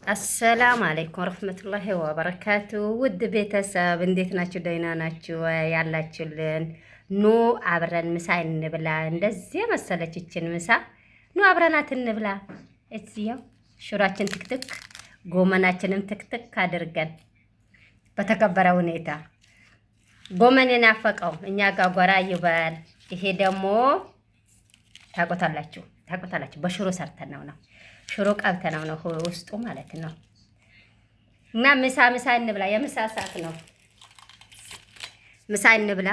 አሰላም አለይኩም ወረህመቱላሂ ወበረካቱ። ውድ ቤተሰብ እንዴት ናችሁ? ደህና ናችሁ ያላችሁልን? ኑ አብረን ምሳ እንብላ። እንደዚህ መሰለች ይችን ምሳ። ኑ አብረናት እንብላ። እዚያው ሽሯችን ትክትክ፣ ጎመናችንም ትክትክ አድርገን በተከበረ ሁኔታ ጎመን የናፈቀው እኛ ጋር ጎራ ይበል። ይሄ ደግሞ ታቆታላችሁ። በሽሮ ሰርተነው ነው ሽሮ ቀብተነው ነው ውስጡ ማለት ነው። እና ምሳ እንብላ። የምሳ ሰዓት ነው። ምሳ እንብላ።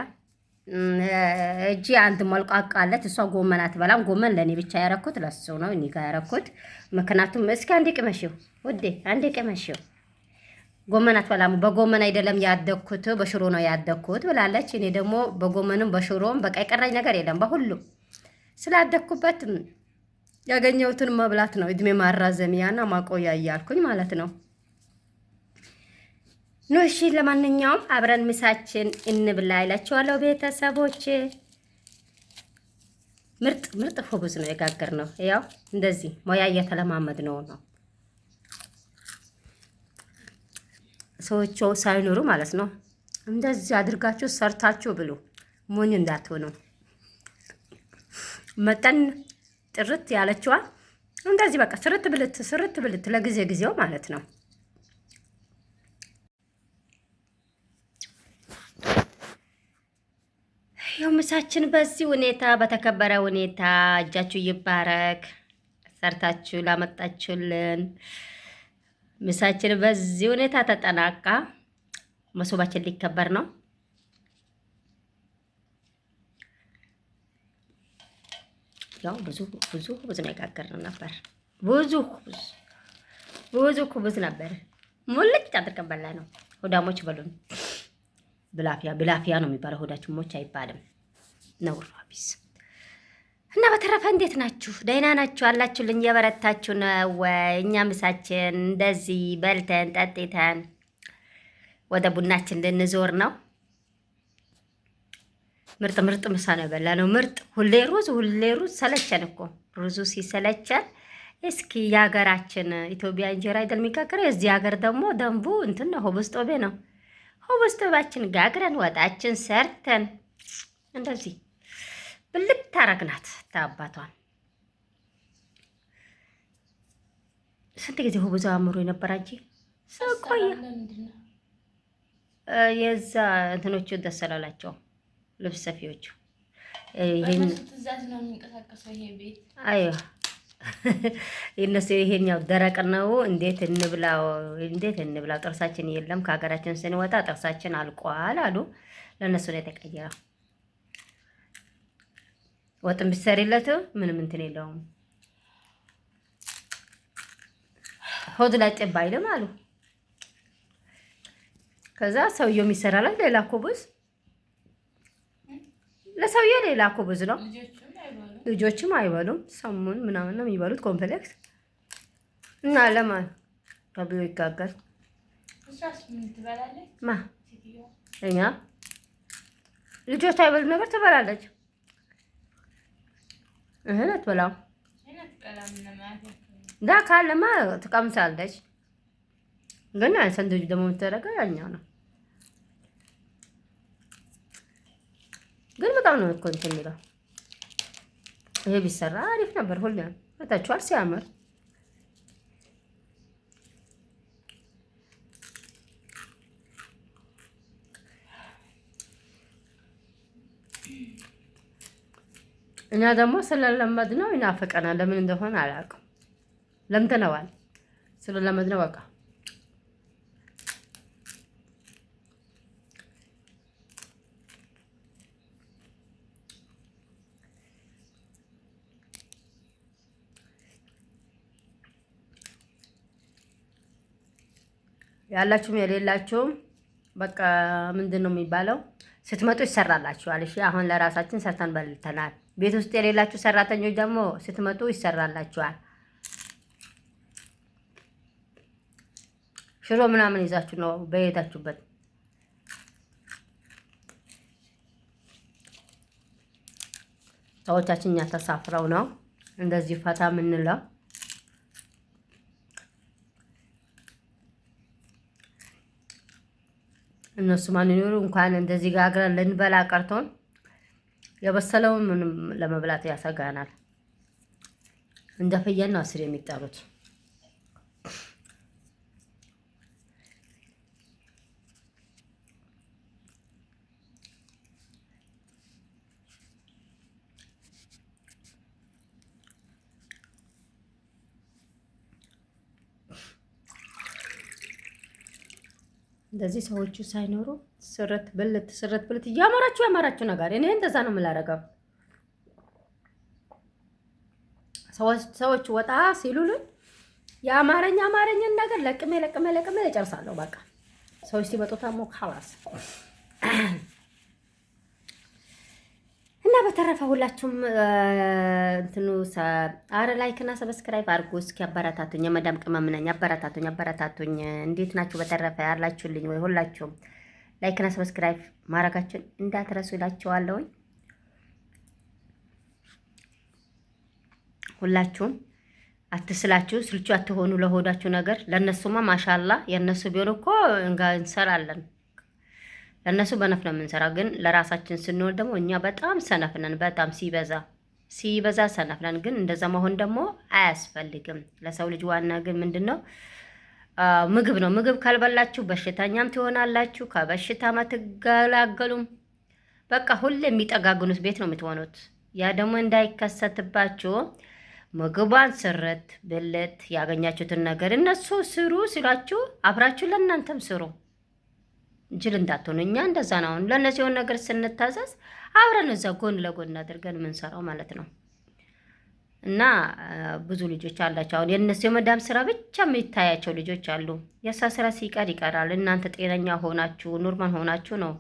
እጂ አንድ መልቋቃ አለት። እሷ ጎመን አትበላም። ጎመን ለኔ ብቻ ያረኩት ለሱ ነው እኔ ጋር ያረኩት። ምክንያቱም እስኪ አንዴ ቅመሽው ውዴ፣ አንዴ ቅመሽው። ጎመን አትበላም። በጎመን አይደለም ያደኩት በሽሮ ነው ያደኩት ብላለች። እኔ ደግሞ በጎመንም በሽሮም በቃ የቀረኝ ነገር የለም። በሁሉም ስላደኩበት ያገኘሁትን መብላት ነው። እድሜ ማራዘሚያና ማቆያ እያልኩኝ ማለት ነው። ኑ እሺ፣ ለማንኛውም አብረን ምሳችን እንብላ ይላችኋለሁ ቤተሰቦች። ምርጥ ምርጥ ፎጉዝ ነው የጋገርነው። ያው እንደዚህ ሞያ እየተለማመድ ነው። ሰዎቹ ሳይኖሩ ማለት ነው። እንደዚህ አድርጋችሁ ሰርታችሁ ብሉ። ሞኝ እንዳትሆኑ። መጠን ጥርት ያለችዋ እንደዚህ በቃ ስርት ብልት ለጊዜው ማለት ነው። ያው ምሳችን በዚህ ሁኔታ በተከበረ ሁኔታ እጃችሁ ይባረክ። ሰርታችሁ ላመጣችሁልን ምሳችን በዚህ ሁኔታ ተጠናቃ መሶባችን ሊከበር ነው። ያው ብዙ ነው የጋገርነው ነበር። ብዙ ኩብዝ ነበር። ሙልጭ አድርገን በላ ነው። ሆዳሞች በሉን። ብላፊያ ነው የሚባለው። ሆዳችን ሞች አይባልም። ነውር ቢስ እና በተረፈ እንዴት ናችሁ? ደህና ናችሁ አላችሁልኝ? የበረታችሁ ነው ወይ? እኛ ምሳችን እንደዚህ በልተን ጠጥተን ወደ ቡናችን ልንዞር ነው። ምርጥ ምሳ ነው የበላነው። ምርጥ ሁሌ ሩዝ ሰለቸን እኮ ሩዙ ሲሰለቸን፣ እስኪ የሀገራችን ኢትዮጵያ እንጀራ አይደል የሚጋገረው? የዚህ ሀገር ደግሞ ደንቡ እንትን ነው፣ ሆብስ ጦቤ ነው። ሆብስ ጦቤያችን ጋግረን ወጣችን ሰርተን እንደዚህ ብልት ታረግናት ታባቷን። ስንት ጊዜ ሆብዛ አምሮ የነበረ እንጂ ሰቆየ የዛ እንትኖቹ ደሰላላቸው ልብስ ሰፊዎቹ ይሄን ትእዛዝ ነው የሚንቀሳቀሰው ይሄ ቤት። አይ ይሄኛው ደረቅ ነው። እንዴት እንብላው? ጥርሳችን የለም። ከሀገራችን ስንወጣ ጥርሳችን አልቋል አሉ። ለነሱ ነው የተቀየረው። ወጥም ቢሰሪለት ምንም እንትን የለውም። ሆድ ላይ ጥብ አይልም አሉ። ከዛ ሰውየው የሚሰራላት ሌላ ኩብዝ ለሰውዬ ሌላ ኩብዝ ነው። ልጆችም አይበሉም። ሰሙን ምናምን ነው የሚበሉት። ኮምፕሌክስ እና ለማን ተብሎ ይጋገር ማ እኛ ልጆች አይበሉ ነገር ትበላለች። እህል አትበላም። ዳ ካለማ ትቀምሳለች። ግን ሰንዶች ደግሞ የምትደረገው ያኛው ነው። ግን በጣም ነው እኮ እንትን የሚለው። ይሄ ቢሰራ አሪፍ ነበር። ሁሌም ታችኋል ሲያምር። እኛ ደግሞ ስለለመድ ነው ይናፍቀናል። ለምን እንደሆነ አላውቅም። ለምተነዋል። ስለለመድ ነው በቃ። ያላችሁም የሌላችሁም በቃ ምንድን ነው የሚባለው? ስትመጡ ይሰራላችኋል። እሺ አሁን ለራሳችን ሰርተን በልተናል። ቤት ውስጥ የሌላችሁ ሰራተኞች ደግሞ ስትመጡ ይሰራላችኋል። ሽሮ ምናምን ይዛችሁ ነው በየታችሁበት። ሰዎቻችን እኛ ተሳፍረው ነው እንደዚህ ፈታ የምንለው። እነሱ ማን ይኖሩ እንኳን እንደዚህ ጋግረን ልንበላ ቀርቶን የበሰለውን ምንም ለመብላት ያሰጋናል። እንደ ፍየል ነው አስር የሚጠሩት። እንደዚህ ሰዎቹ ሳይኖሩ ስርት ብልት ያማራችሁ ነገር እኔ እንደዛ ነው የምላረገው። ሰዎች ወጣ ሲሉልን የአማርኛን ነገር ለቅሜ እጨርሳለሁ። በቃ ሰዎች ሲመጡ ታሞ ካላስ እና በተረፈ ሁላችሁም እንትኑ አረ ላይክ እና ሰብስክራይብ አድርጉ። እስኪ አበረታቱኝ። የመዳም ቅመም ነኝ። አበረታቱኝ። እንዴት ናችሁ? በተረፈ ያላችሁልኝ ወይ ሁላችሁም ላይክ እና ሰብስክራይብ ማድረጋችሁን እንዳትረሱ ይላችኋለሁኝ። ሁላችሁም አትስላችሁ፣ ስልቹ አትሆኑ ለሆዳችሁ ነገር። ለነሱማ ማሻላ የነሱ ቢሆን እኮ እንሰራለን። ለነሱ በነፍ ነው የምንሰራ፣ ግን ለራሳችን ስንሆን ደግሞ እኛ በጣም ሰነፍ ነን። በጣም ሲበዛ ሰነፍ ነን። ግን እንደዛ መሆን ደግሞ አያስፈልግም። ለሰው ልጅ ዋና ግን ምንድነው? ምግብ ነው። ምግብ ካልበላችሁ በሽተኛም ትሆናላችሁ፣ ከበሽታም አትገላገሉም። በቃ ሁሌ የሚጠጋግኑት ቤት ነው የምትሆኑት። ያ ደግሞ እንዳይከሰትባችሁ ምግቧን ስርት ብልት ያገኛችሁትን ነገር እነሱ ስሩ ሲሏችሁ አብራችሁ ለእናንተም ስሩ። ጅል እንዳትሆኑ። እኛ እንደዛ ነው። ለእነሱ የሆነ ነገር ስንታዘዝ አብረን እዛ ጎን ለጎን አድርገን የምንሰራው ማለት ነው። እና ብዙ ልጆች አላቸው አሁን የእነሱ የመዳም ስራ ብቻ የሚታያቸው ልጆች አሉ። የእሷ ስራ ሲቀር ይቀራል። እናንተ ጤነኛ ሆናችሁ ኖርማል ሆናችሁ ነው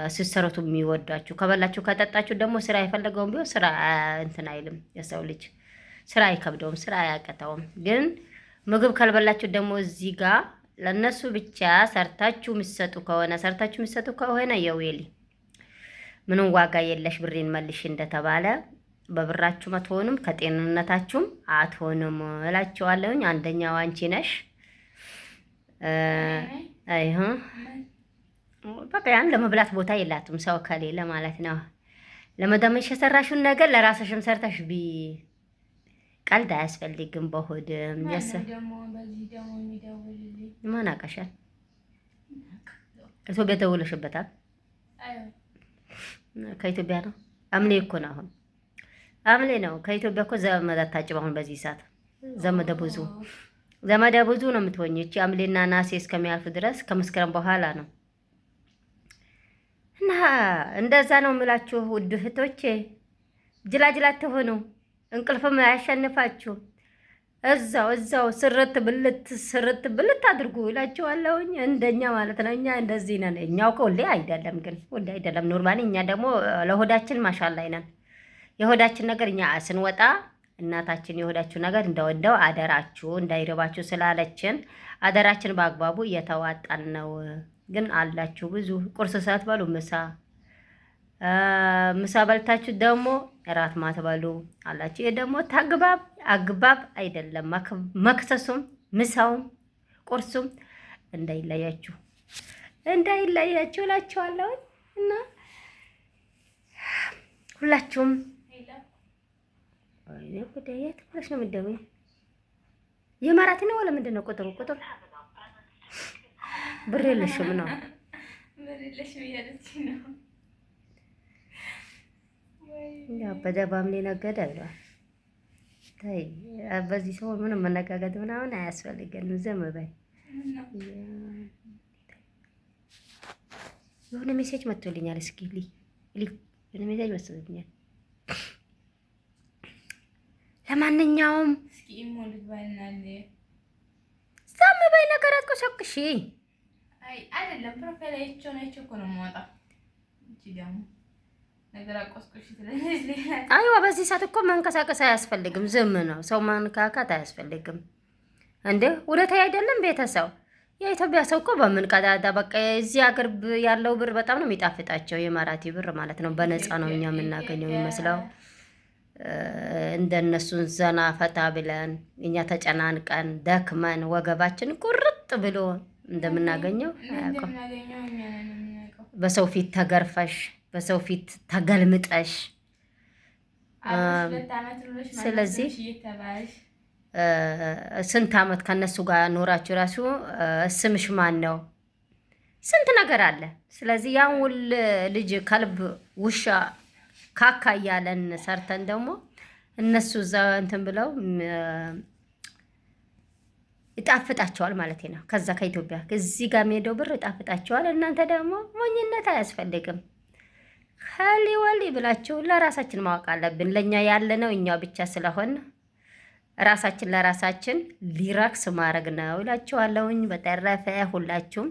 ስትሰሩት የሚወዷችሁ። ከበላችሁ ከጠጣችሁ ደግሞ ስራ የፈለገውን ቢሆን ስራ እንትን አይልም። የሰው ልጅ ስራ አይከብደውም፣ ስራ አያቀታውም። ግን ምግብ ካልበላችሁ ደግሞ እዚህ ጋር ለነሱ ብቻ ሰርታችሁ የሚሰጡ ከሆነ የዌሊ ምንም ዋጋ የለሽ ብሬን መልሽ እንደተባለ በብራችሁም አትሆኑም፣ ከጤንነታችሁም አትሆኑም እላችኋለሁኝ። አንደኛው አንቺ ነሽ። በቃ ያን ለመብላት ቦታ የላትም ሰው ከሌለ ማለት ነው። ለመዳመሽ የሰራሽውን ነገር ለራስሽም ሰርተሽ ቀልድ አያስፈልግም። በሆድ ማን አውቃሻል? ኢትዮጵያ ደውለሽበታል? ከኢትዮጵያ ነው። አምሌ እኮ ነው። አሁን አምሌ ነው ከኢትዮጵያ እኮ ዘመድ አታጭም። አሁን በዚህ ሰዓት ዘመደ ብዙ ነው የምትሆኝ። እቺ አምሌና ናሴ እስከሚያልፍ ድረስ ከመስከረም በኋላ ነው። እና እንደዛ ነው የምላችሁ ውድ እህቶቼ። ጅላጅላ አትሆኑ፣ እንቅልፍም አያሸንፋችሁ። እዛው ስርት ብልት አድርጉ እላችኋለሁኝ። እንደኛ ማለት ነው። እኛ እንደዚህ ነን። እኛው እኮ ሁሌ አይደለም ኖርማሊ። እኛ ደግሞ ለሆዳችን ማሻላይ ነን። የሆዳችን ነገር እኛ ስንወጣ እናታችን የሆዳችሁ ነገር እንደወደው አደራችሁ እንዳይረባችሁ ስላለችን አደራችን በአግባቡ እየተዋጣን ነው። ግን አላችሁ ብዙ ቁርስ ሳትበሉ ምሳ በልታችሁ ደግሞ እራት ማትበሉ አላችሁ። ይሄ ደግሞ አግባብ አይደለም። መክሰሱም ምሳውም ቁርሱም እንዳይለያችሁ እላችኋለሁ። እና ሁላችሁም የት ብለሽ ነው የምትደውይው? የማራት ነው ወለ ምንድን ነው ቁጥሩ? ብር የለሽም ነው ያው በደባምሌ ነገደ ብሏል። ታይ በዚህ ሰው ምንም መነጋገድ ምናምን አያስፈልገንም። ዝም በይ። የሆነ ሜሴጅ መጥቶልኛል። እስኪ የሆነ ሜሴጅ መጥቶልኛል። ለማንኛውም እስኪ ኢሞልት ባይናለ ዝም በይ። ነገር አትቆሰቅሺ። አይደለም ፕሮፋይላቸው ናቸው እኮ ነው የማወጣው። እቺ ደግሞ ነገር አቆስቆሽ ስለዚህ አይዋ በዚህ ሰዓት እኮ መንቀሳቀስ አያስፈልግም። ዝም ነው ሰው ማንካካት አያስፈልግም። እንዴ ውለታ አይደለም ቤተሰብ። የኢትዮጵያ ሰው እኮ በምን ቀዳዳ በቃ እዚህ ሀገር ያለው ብር በጣም ነው የሚጣፍጣቸው። የማራቲ ብር ማለት ነው። በነፃ ነው እኛ የምናገኘው ይመስለው። እንደነሱን ዘና ፈታ ብለን እኛ ተጨናንቀን ደክመን ወገባችን ቁርጥ ብሎ እንደምናገኘው አያውቅም። በሰው ፊት ተገርፈሽ በሰው ፊት ተገልምጠሽ ስለዚህ ስንት አመት ከነሱ ጋር ኖራችሁ ራሱ ስምሽ ማን ነው? ስንት ነገር አለ። ስለዚህ ያን ሁሉ ልጅ ከልብ ውሻ ካካ እያለን ሰርተን ደግሞ እነሱ እዛ እንትን ብለው ይጣፍጣቸዋል ማለት ነው። ከዛ ከኢትዮጵያ እዚህ ጋር የሚሄደው ብር ይጣፍጣቸዋል። እናንተ ደግሞ ሞኝነት አያስፈልግም። ከሊ ወሊ ብላችሁ ለራሳችን ማወቅ አለብን። ለኛ ያለነው እኛው ብቻ ስለሆነ ራሳችን ለራሳችን ሊራክስ ማድረግ ነው እላችኋለሁኝ። በተረፈ ሁላችሁም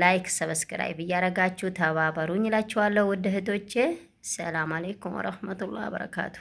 ላይክ ሰብስክራይብ እያረጋችሁ ተባበሩኝ እላችኋለሁ። ውድ እህቶቼ ሰላም አለይኩም ወራህመቱላሂ ወበረካቱ።